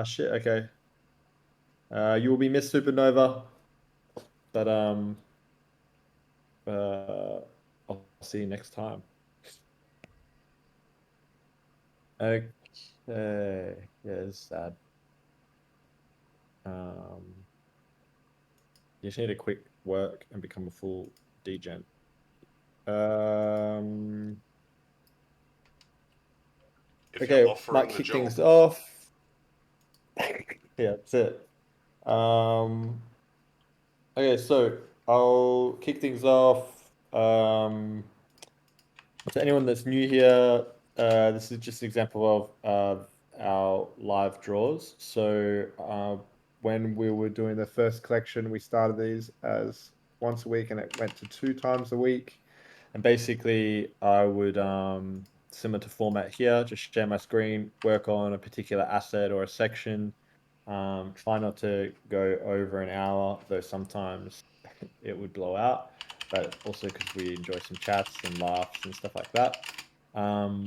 Shit. Okay. You will be Miss Supernova, but uh, I'll see you next time. Okay. Yeah, it's sad. Um, you just need to quit work and become a full degen. Um, If you're okay, might offering the kick job, things off. Yeah, that's it. Okay, so I'll kick things off. To anyone that's new here, this is just an example of our live draws. So when we were doing the first collection, we started these as once a week, and it went to 2 times a week. And basically, I would similar to format here, just share my screen, work on a particular asset or a section. Try not to go over an hour, though sometimes it would blow out, but also because we enjoy some chats and laughs and stuff like that. Um,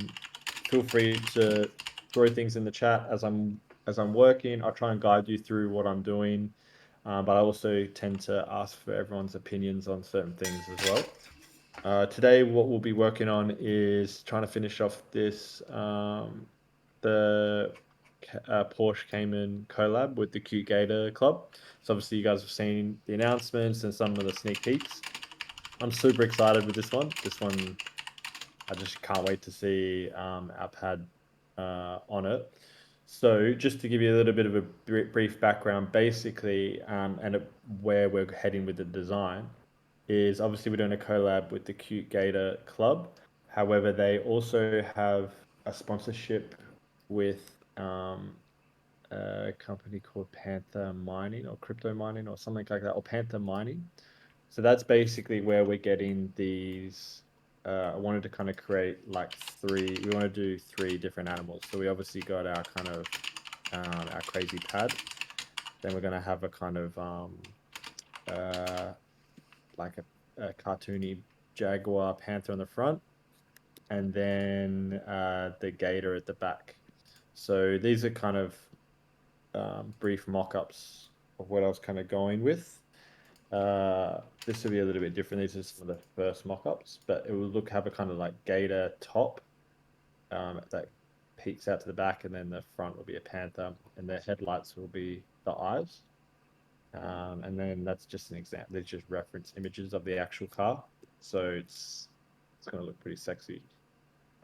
Feel free to throw things in the chat as I'm working. I'll try and guide you through what I'm doing, but I also tend to ask for everyone's opinions on certain things as well. Today, what we'll be working on is trying to finish off this the Porsche Cayman collab with the Cute Gator Club. So obviously, you guys have seen the announcements and some of the sneak peeks. I'm super excited with this one. This one, I just can't wait to see our pad on it. So, just to give you a little bit of a brief background, basically, where we're heading with the design is obviously we're doing a collab with the Cute Gator Club. However, they also have a sponsorship with a company called Panther Mining or Crypto Mining or something like that, or Panther Mining. So that's basically where we're getting these. I wanted to kind of create like three. We want to do three different animals. So we obviously got our kind of our crazy pad. Then we're gonna have a kind of uh, like a cartoony jaguar panther on the front, and then the gator at the back. So these are kind of brief mock-ups of what I was kind of going with. This will be a little bit different. These are some of the first mock-ups, but it will look have a kind of like gator top that peeks out to the back, and then the front will be a panther, and the headlights will be the eyes. And then that's just an example. There's just reference images of the actual car, so it's going to look pretty sexy.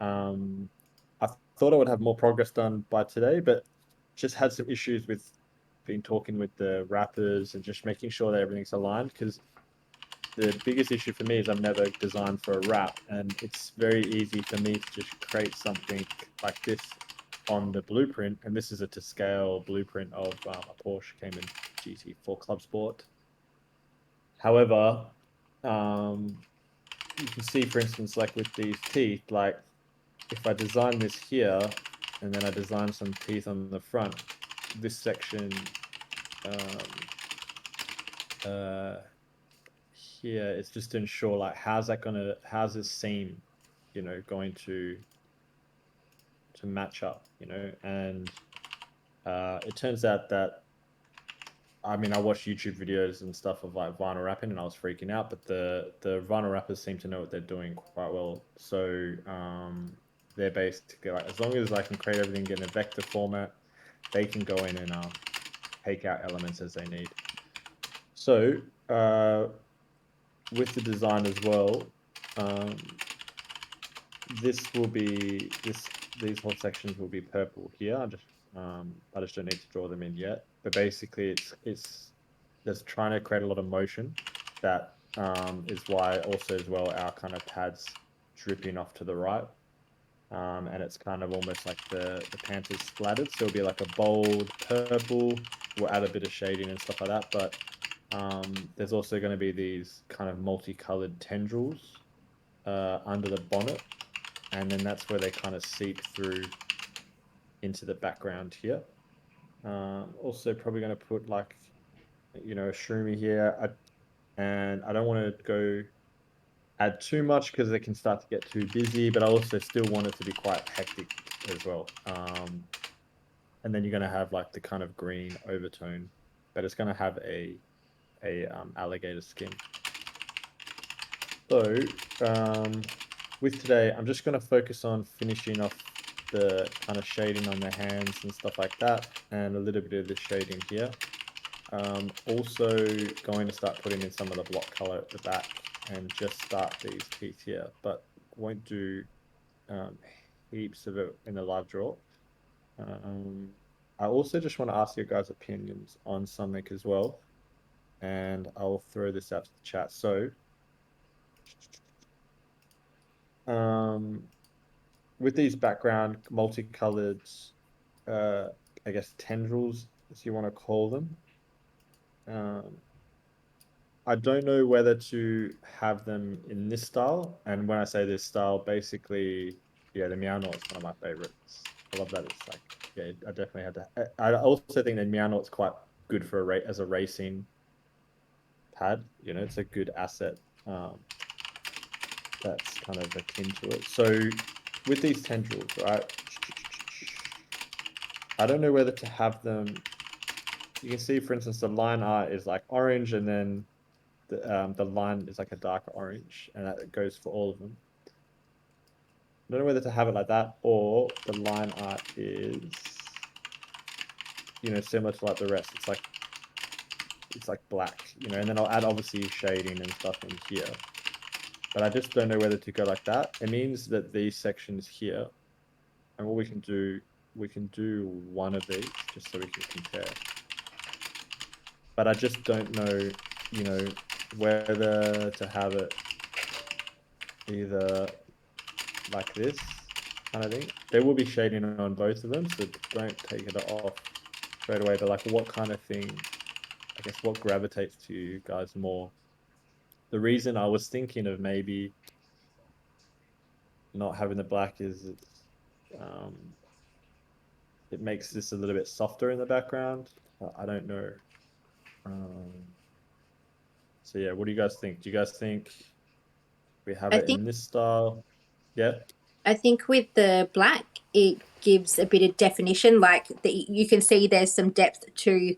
Um, I thought I would have more progress done by today, but just had some issues with been talking with the rappers and just making sure that everything's aligned because the biggest issue for me is I've never designed for a rap, and it's very easy for me to just create something like this on the blueprint. And this is a to scale blueprint of a Porsche Cayman GT4 Club Sport. However, um, you can see, for instance, like with these teeth, like if I design this here and then I design some teeth on the front, this section um, uh, here, it's just to ensure like how's this seam, going to match up, and it turns out that I mean I watched YouTube videos and stuff of like vinyl wrapping and I was freaking out, but the vinyl wrappers seem to know what they're doing quite well. So they're basically like as long as I can create everything in a vector format, they can go in and take out elements as they need. So with the design as well, um, this will be this these whole sections will be purple here. I just don't need to draw them in yet. But basically, it's just trying to create a lot of motion. That is why also as well our kind of pads dripping off to the right. And it's kind of almost like the panther's splattered. So it'll be like a bold purple. We'll add a bit of shading and stuff like that. But there's also going to be these kind of multicolored tendrils under the bonnet, and then that's where they kind of seep through into the background here. Also, probably going to put like a shroomy here, and I don't want to go add too much because it can start to get too busy, but I also still want it to be quite hectic as well. And then you're gonna have like the kind of green overtone, but it's gonna have a alligator skin. So with today, I'm just gonna focus on finishing off the kind of shading on the hands and stuff like that, and a little bit of the shading here. Also going to start putting in some of the block color at the back and just start these teeth here, but won't do heaps of it in the live draw. I also just want to ask your guys' opinions on something as well, and I'll throw this out to the chat. So, with these background multicolored, uh, I guess tendrils, as you want to call them, um, I don't know whether to have them in this style. And when I say this style, basically, yeah, the Meow Knot is one of my favorites. I love that. It's like, yeah, I definitely had to. I also think that Meow Knot's quite good for as a racing pad. You know, it's a good asset. That's kind of akin to it. So with these tendrils, right? I don't know whether to have them. You can see, for instance, the line art is like orange, and then the line is like a darker orange, and that goes for all of them. I don't know whether to have it like that, or the line art is, similar to like the rest. It's like black, and then I'll add obviously shading and stuff in here. But I just don't know whether to go like that. It means that these sections here, and what we can do one of these just so we can compare. But I just don't know, whether to have it either like this kind of thing. There will be shading on both of them, so don't take it off straight away. But like, what kind of thing, I guess, what gravitates to you guys more? The reason I was thinking of maybe not having the black is um, it makes this a little bit softer in the background. I don't know. Um, so yeah, what do you guys think? Do you guys think we have I it think in this style? Yeah, I think with the black, it gives a bit of definition. Like you can see there's some depth to,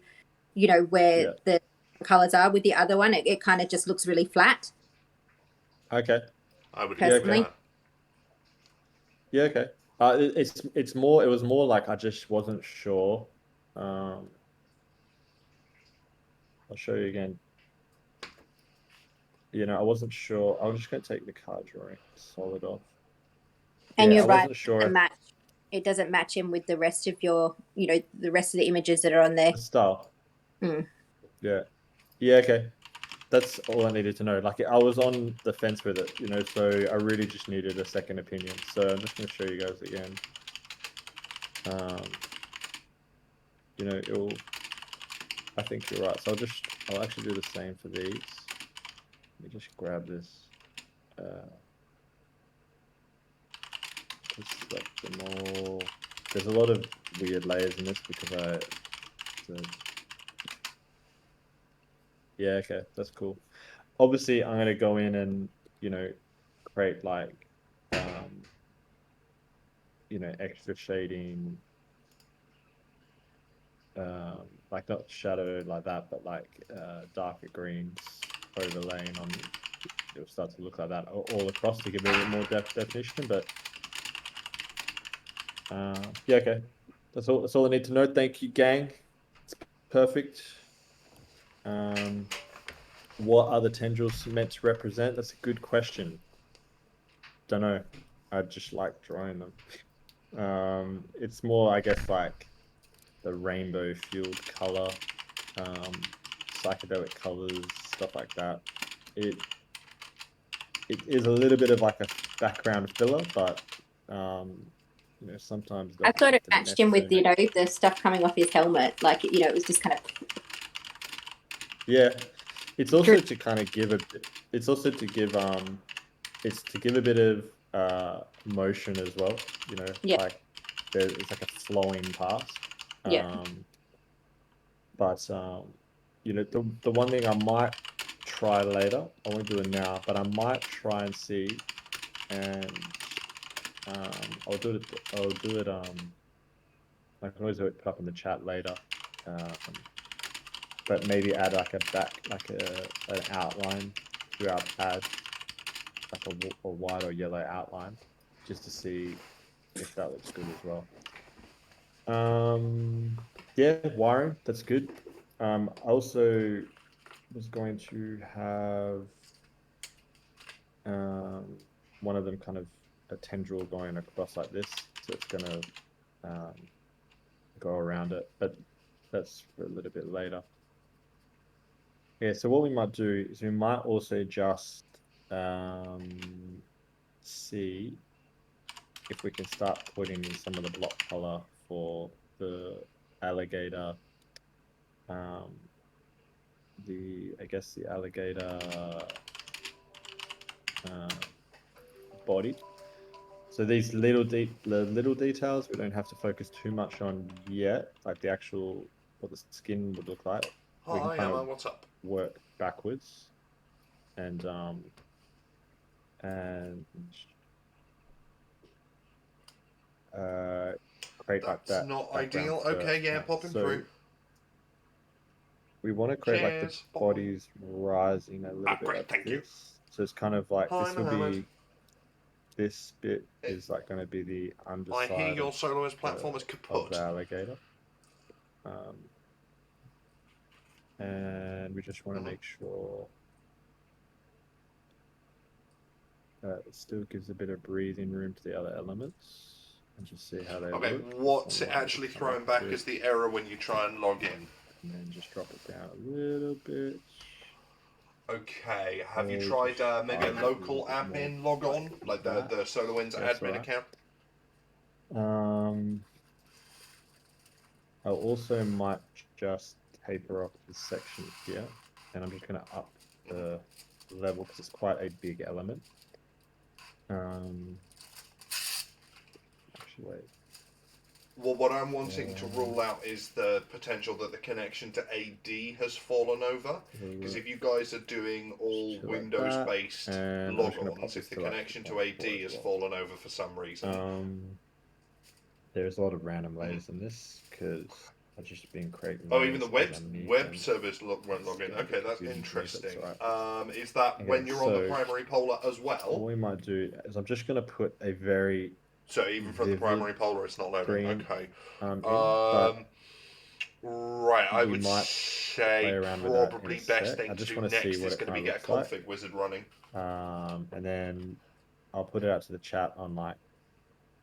where yeah. the colors are. With the other one, it kind of just looks really flat. Okay. I would Yeah, agree with okay. Personally, that. Yeah, okay. It's more. It was more like I just wasn't sure. Um, I'll show you again. I wasn't sure. I'm just going to take the card drawing solid off. and Yeah, you're I right, wasn't sure the if match. It doesn't match in with the rest of your, the rest of the images that are on there. the style. Mm. Yeah. Yeah, okay. That's all I needed to know. Like I was on the fence with it, so I really just needed a second opinion. So I'm just going to show you guys again. Um, it'll. I think you're right. So I'll actually do the same for these. Let me just grab this. Just select them all. There's a lot of weird layers in this because yeah, okay, that's cool. Obviously, I'm gonna go in and create like um, extra shading, like not shadow like that, but like darker greens overlaying on. It'll start to look like that all across to give it a bit more definition. But yeah, okay, that's all. That's all I need to know. Thank you, gang. It's perfect. Um, what are the tendrils meant to represent? That's a good question. Don't know. I just like drawing them. It's more, I guess, like the rainbow fueled color, um, psychedelic colors, stuff like that. It it is a little bit of like a background filler, but sometimes I thought it doesn't matched him with, necessarily make. the stuff coming off his helmet. Like, it was just kind of. Yeah, it's also to kind of give a bit. It's also to give it's to give a bit of motion as well. Yeah, Like it's like a flowing past. yeah. Um, but the one thing I might try later. I won't do it now, but I might try and see, and I'll do it. I'll do it. I can always put up in the chat later. But maybe add like an outline to our pad, like a white or yellow outline, just to see if that looks good as well. Yeah, wiring, that's good. I also was going to have um one of them kind of a tendril going across like this, so it's gonna um go around it, but that's for a little bit later. Yeah, so what we might do is we might also just see if we can start putting in some of the block color for the alligator, um, I guess the alligator uh, body. So these the little details we don't have to focus too much on yet, like the actual what the skin would look like. We can Hi, kind Emma, of what's up? work backwards and uh, create like That's that not background ideal. Okay, first, yeah, right? pop him So through. we want to create like the Cheers. Bye. bodies rising a little Ah, bit great, like thank you. this. So it's kind of like Hi, this will Mohammed. be this bit Eh, is like going to be the I hear underside your soloist platform is of the kaput. alligator. Um, and we just want to Mm-hmm. make sure that it still gives a bit of breathing room to the other elements and just see how they Okay, look. This what's one it might need to actually come up throwing a back bit as the error when you try and log in? and then just drop it down a little bit. Okay, have you Or tried just maybe a a little local bit more admin log like on, like the that. SolarWinds That's all admin right. account? I also might just taper off this section here, and I'm just going to up Mm-hmm. the level because it's quite a big element. Actually, wait. Well, what I'm wanting to Uh, rule out is the potential that the connection to AD has fallen over. Because if you guys are doing just all chill like that, Windows-based and I'm just going to pop logons, if this the to like connection to AD 2.4 as has well. fallen over for some reason, There's a lot of random mm-hmm. layers in this because I've just been creating Oh, even the layers as I need web them. servers won't It's log in. getting a bit Okay, that's confusing for me, but it's interesting. all right. Is that Okay, when you're on the so primary polar as what well? we might do is I'm just going to put a very So even from the vivid primary polar, it's not loading. green Okay. in, but Right, I we would might play say around with that in a probably best sec. I thing to just do want to see next what is it going to kind be of get a looks like. config wizard running. And then I'll put it out to the chat on like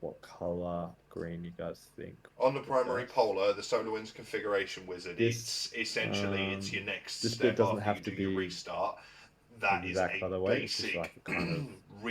what color green you guys think On the would be primary best. polar, the SolarWinds configuration wizard, This it's essentially it's your next this bit step doesn't after you have to do your be restart. That is exact, a by the way. It's just like basic a kind of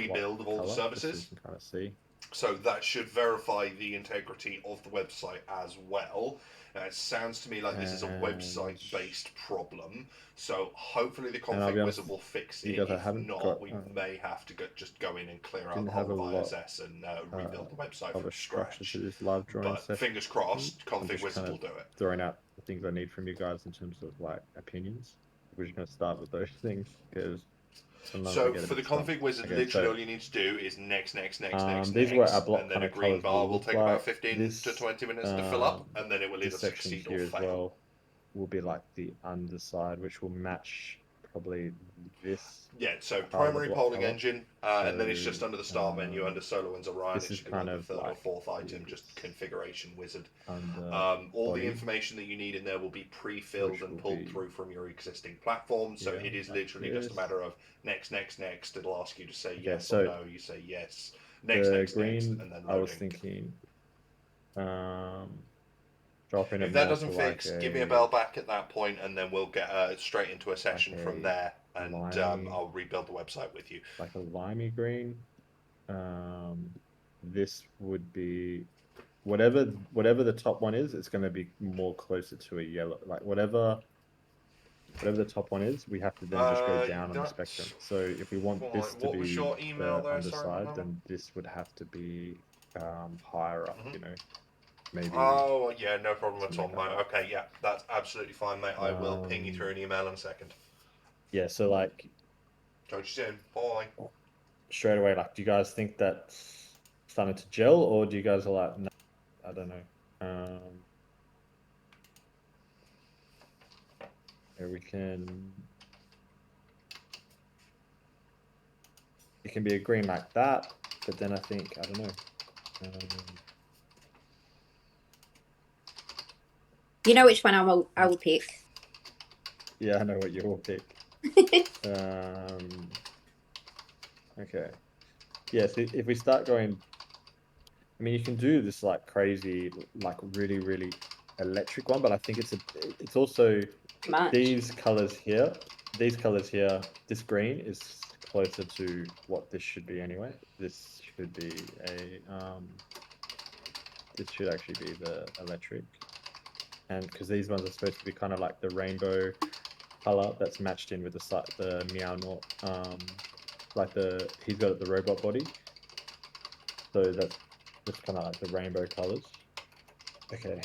block rebuild of all the color, just so you services. can kind of see. So that should verify the integrity of the website as well. It sounds to me like this is a And website-based problem. So hopefully the I'll config be honest wizard with will fix you it. guys, I If haven't not, got we may have to just go in and clear out didn't the have whole a of lot ISS and rebuild the website of from a structure to scratch. this live drawing But session. fingers crossed, I'm config just wizard kind of will do it. throwing out the things I need from you guys in terms of like opinions. We're just going to start with those things because sometimes I So get a for the bit stumped. config wizard, Okay, literally so all you need to do is next, next, next, next, these are what our next, block and then kind a of green colors bar will will look take about like. 15 to This 20 minutes to fill up, and then it will either this section succeed or here as fail. well will be like the underside, which will match probably this Yeah, so part of the primary block polling color. engine, So and then it's just under the start menu under SolarWinds Orion. this It is should be kind like the of third or like fourth item, just this configuration wizard. under All the body, information that you need in there will be pre-filled which and will pulled be through from your existing platform. So here it is like literally just a this. matter of next, next, next. It'll ask you to say Okay, yes or so no. You say yes. Next, the next, next, green, and then I was loading. thinking dropping it If that more to doesn't like fix, give me a bell back at that point, and then we'll get straight into a session from a there, and limey, I'll rebuild the website with you. like a limey green. Um, this would be whatever the top one is, it's going to be more closer to a yellow. Like whatever the top one is, we have to then just go down on the spectrum. That's So if we want fine. this to What was be your email the there? Sorry, underside, Mohammed. then this would have to be higher up, Mm-hmm. maybe Oh, yeah, no problem at all, something like mate. that. Okay, yeah, that's absolutely fine, mate. I will ping you through Um, an email in a second. Yeah, so like Judge in. Bye. straight away, like, do you guys think that's starting to gel, or do you guys are like, no, I don't know. Yeah, we can. It can be a green like that, but then I think I don't know. You know which one I will pick. Yeah, I know what you will pick. Okay. Yeah, so if we start going, I mean, you can do this like crazy, like really, really electric one, but I think it's also Much. these colors here, this green is closer to what this should be anyway. This should be this should actually be the electric. And because these ones are supposed to be kind of like the rainbow color that's matched in with the Meow Not, like he's got the robot body. So that's kind of like the rainbow colors. Okay.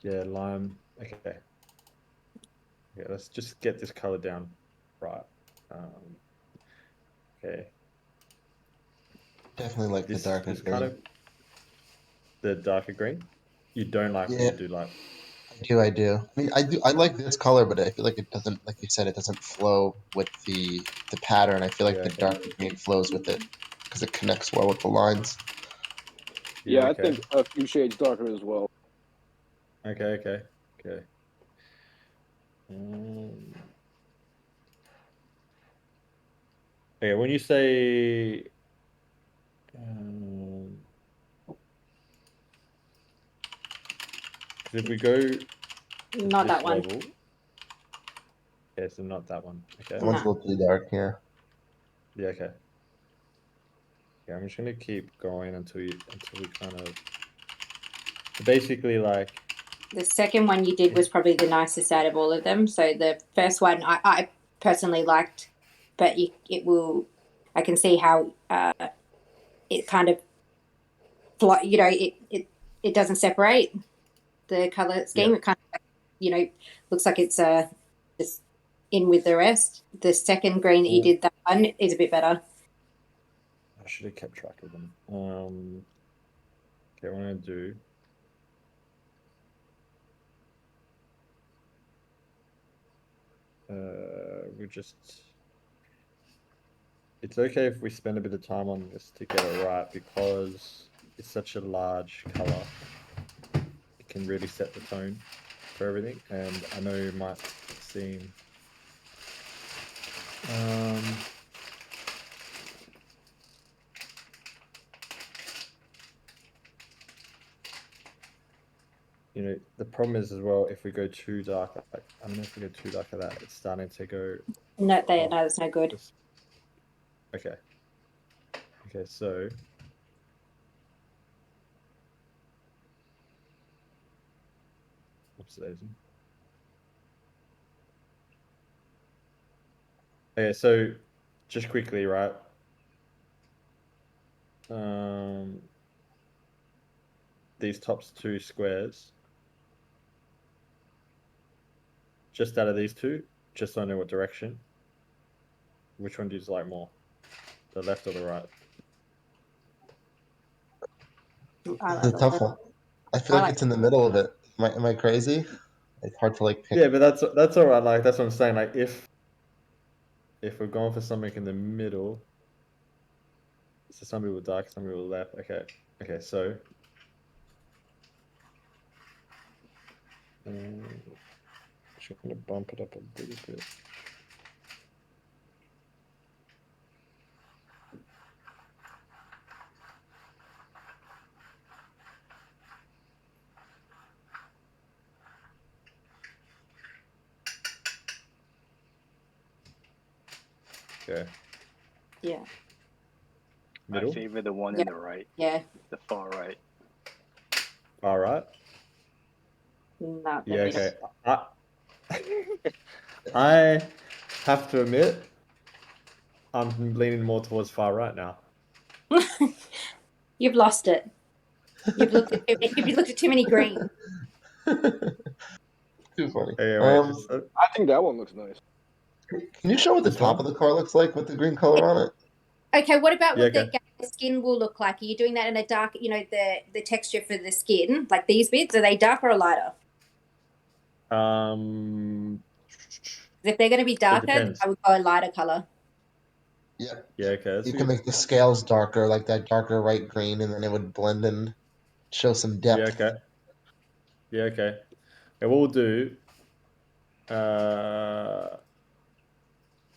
Yeah, lime. Okay. Okay, let's just get this color down right. Okay. Definitely like the darker This kind green. of the darker green. You don't like, or Yeah, you do like? I do. I mean, I do. I like this color, but I feel like it doesn't, like you said, it doesn't flow with the pattern. I feel like Yeah, the okay. darker green flows with it because it connects well with the lines. Yeah, I okay. think a few shades darker as well. Okay. Um, okay, when you say um, 'cause if we go to Not this that one. level, okay, so not that one. Okay. That one's a No. little too dark here. Yeah, okay. Yeah, I'm just gonna keep going until we kind of basically like The second one you did was probably the nicest out of all of them. So the first one I personally liked, but I can see how it kind of, it doesn't separate the color scheme. yeah. It kind of, looks like it's just in with the rest. The second green that you did, that one is a bit better. I should have kept track of them. Okay, what I'm gonna do. We just. It's okay if we spend a bit of time on this to get it right because it's such a large color. It can really set the tone for everything, and I know it might seem. The problem is as well if we go too dark. Like, I don't know if we go too dark at that. It's starting to go. No, off. that's no good. Okay. Okay, so. Oops, daisy. Okay, so just quickly, right? These tops two squares. Just out of these two, just so I know what direction. Which one do you like more? The left or the right? It's a tough one. I feel like it's in the middle of it. Am I crazy? It's hard to like pick. Yeah, but that's all right. Like that's what I'm saying. Like if we're going for something in the middle, so some people dark, some people left. Okay. So just gonna bump it up a little bit. Okay. Yeah. Middle. I favor the one in the right. Yeah. The far right. All right. Not the Yeah. middle. Okay. I have to admit, I'm leaning more towards far right now. You've lost it. You've looked at too many green. Too funny. Wait. I think that one looks nice. Can you show what the This top one? of the car looks like with the green color on it? Okay, what about Yeah, what the okay. skin will look like? Are you doing that in a dark, the texture for the skin, like these bits, are they darker or lighter? Um, 'Cause if they're going to be it darker, depends. I would go a lighter color. Yeah. Yeah, okay, that's You a can good. make the scales darker, like that darker right green, and then it would blend and show some Yeah, depth. okay. Yeah, okay. And what we'll do,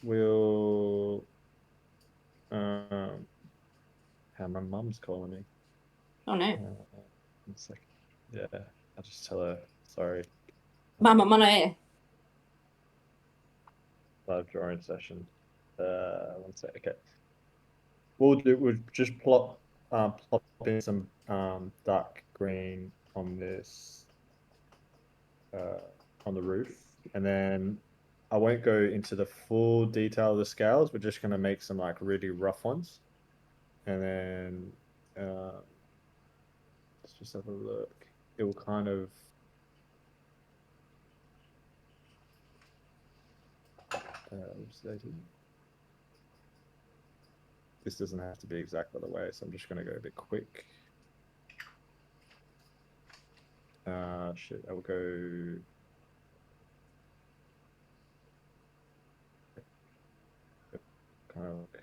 we'll how my mum's calling me. Oh no, 1 second. Yeah, I'll just tell her sorry. Mama, I'm on air. Live drawing session. 1 sec. Okay. We'll just plop in some dark green on this uh on the roof, and then I won't go into the full detail of the scales. We're just gonna make some like really rough ones, and then let's just have a look. It will kind of what's that here? This doesn't have to be exactly the way, so I'm just gonna go a bit quick. Shit, I will go. Kind of like,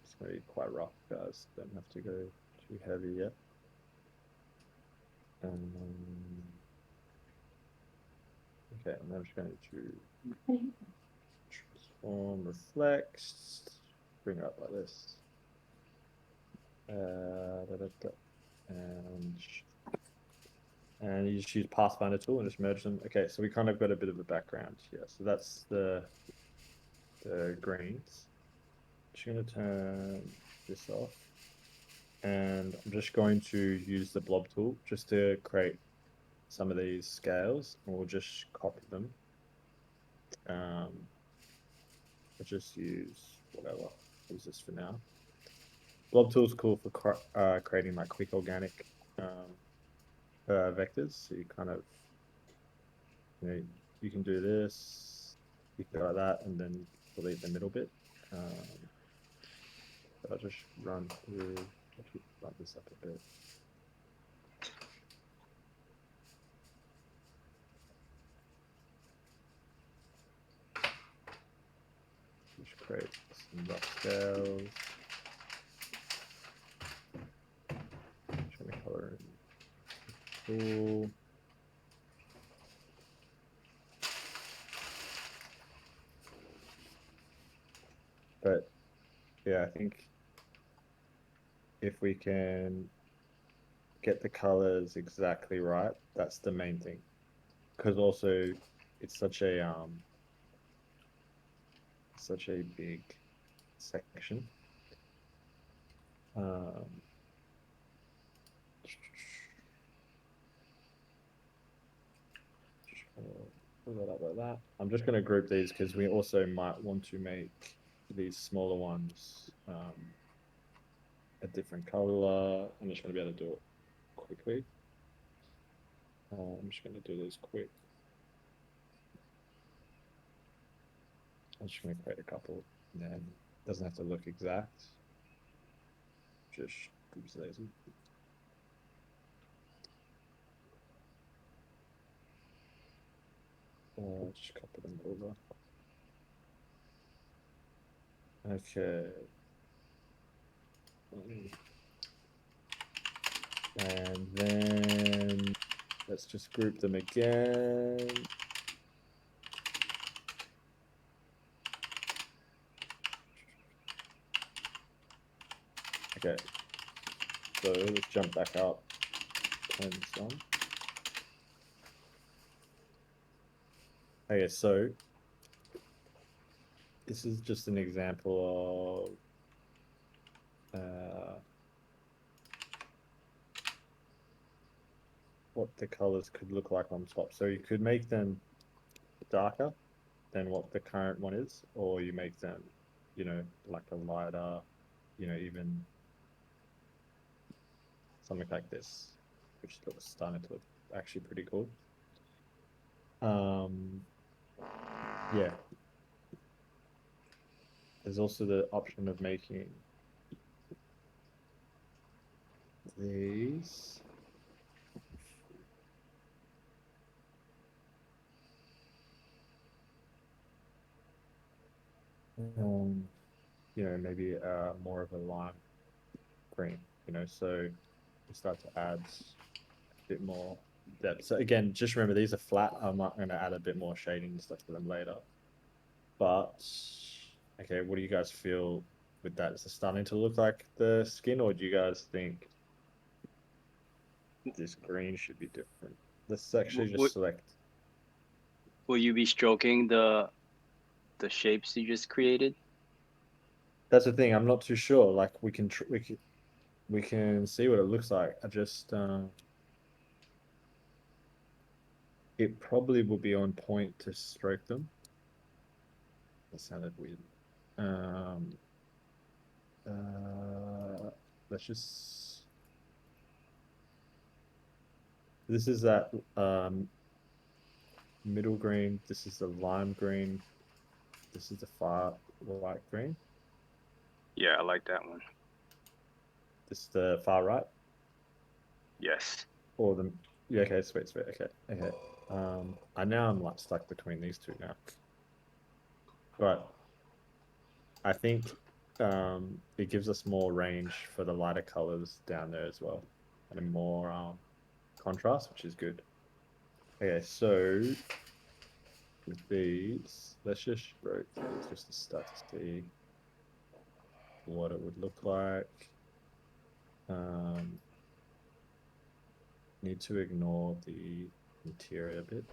it's gonna be quite rough, guys. Don't have to go too heavy yet. Okay, and I'm just going to transform, reflect, bring it up like this. And you just use Pathfinder tool and just merge them. Okay, so we kind of got a bit of a background here. So that's the greens. Just going to turn this off. And I'm just going to use the blob tool just to create some of these scales, and we'll just copy them. I'll just use whatever. Use this for now. Blob tool is cool for creating like quick organic vectors. So you kind of, you can do this, you can go like that, and then delete the middle bit. So I'll just run through. Actually, run this up a bit. Just create some rough scales. Just gonna color in tool. But yeah, I think if we can get the colors exactly right, that's the main thing. Because also it's such a big section. Just pull that up like that. I'm just going to group these because we also might want to make these smaller ones a different color. I'm just going to be able to do it quickly. I'm just going to do this quick. I'm just going to create a couple, and then it doesn't have to look exact. Just groups these. Just copy them over. Okay. And then let's just group them again. Okay. So let's jump back up. Turn this on. Okay, so this is just an example of what the colors could look like on top. So you could make them darker than what the current one is, or you make them, like a lighter, even something like this. which looks starting to look actually pretty cool. Yeah. There's also the option of making these. Maybe more of a lime green, so we start to add a bit more depth. So again, just remember these are flat. I'm not going to add a bit more shading and stuff to them later. But okay, what do you guys feel with that? Is it starting to look like the skin, or do you guys think this green should be different? Let's actually just select. Will you be stroking the shapes you just created? That's the thing. I'm not too sure. Like we can see what it looks like. I just it probably will be on point to stroke them. That sounded weird. Let's just. This is that middle green. This is the lime green. This is the far white green. Yeah, I like that one. This is the far right. Yes. Or the yeah. Okay, sweet. Okay. I'm like stuck between these two now. But I think it gives us more range for the lighter colors down there as well, and more contrast, which is good. Okay, so with these, let's just stroke these just to start to see what it would look like. Need to ignore the interior bit.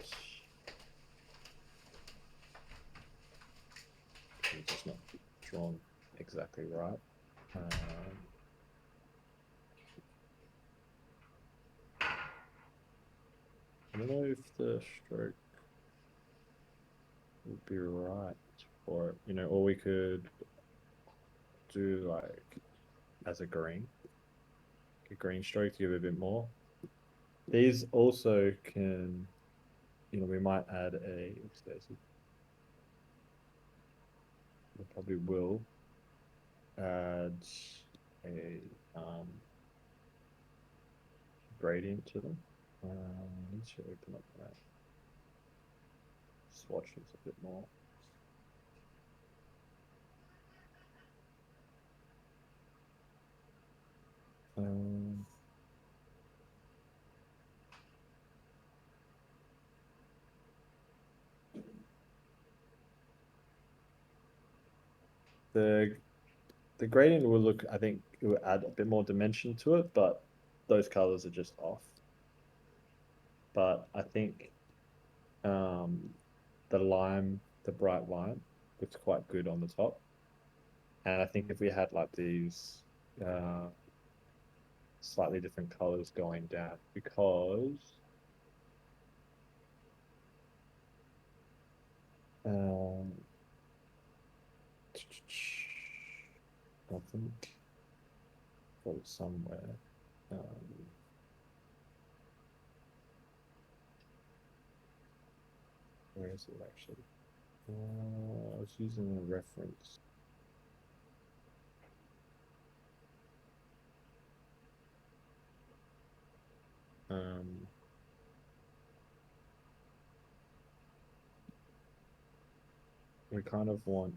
It's just not drawn exactly right. I don't know if the stroke would be right for it, or we could do like as a green stroke to give it a bit more. These also can, we might add we probably will add a gradient to them. I need to open up that swatches a bit more. The gradient will look, I think it will add a bit more dimension to it, but those colors are just off. But I think the bright lime looks quite good on the top. And I think if we had like these slightly different colors going down, because I think for somewhere where is it actually? I was using a reference. We kind of want,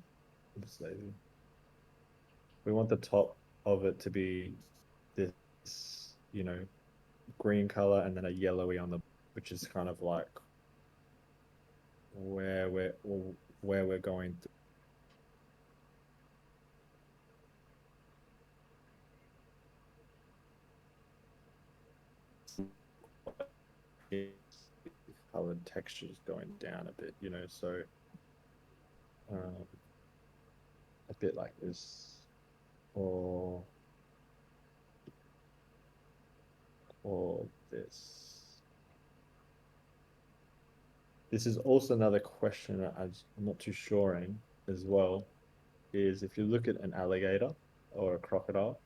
we want the top of it to be this, green color and then a yellowy on the, which is kind of like where we're going to colored textures going down a bit, so a bit like this, or this. This is also another question that I'm not too sure in as well, is if you look at an alligator or a crocodile,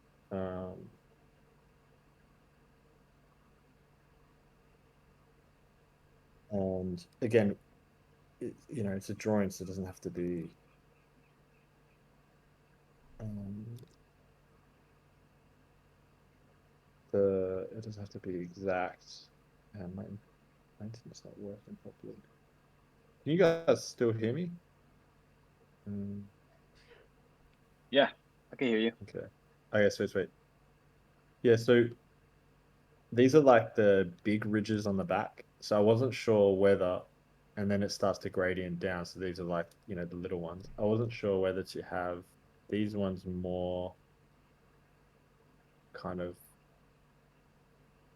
And again, it's a drawing, so it doesn't have to be. It doesn't have to be exact. And my internet's not working properly. Can you guys still hear me? Yeah, I can hear you. Okay. Okay, so wait. Yeah, so these are like the big ridges on the back. So I wasn't sure whether, and then it starts to gradient down. So these are like, the little ones. I wasn't sure whether to have these ones more kind of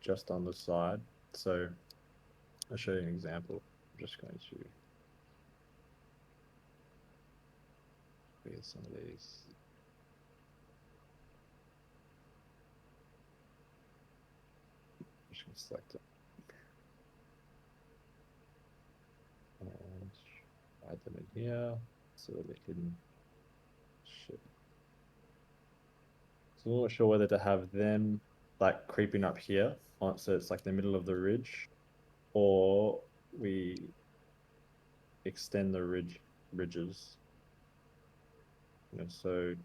just on the side. So I'll show you an example. I'm just going to create some of these. I'm just going to select it and add them in here so that they can show. So I'm not sure whether to have them like creeping up here, so it's like the middle of the ridge, or we extend the ridges. So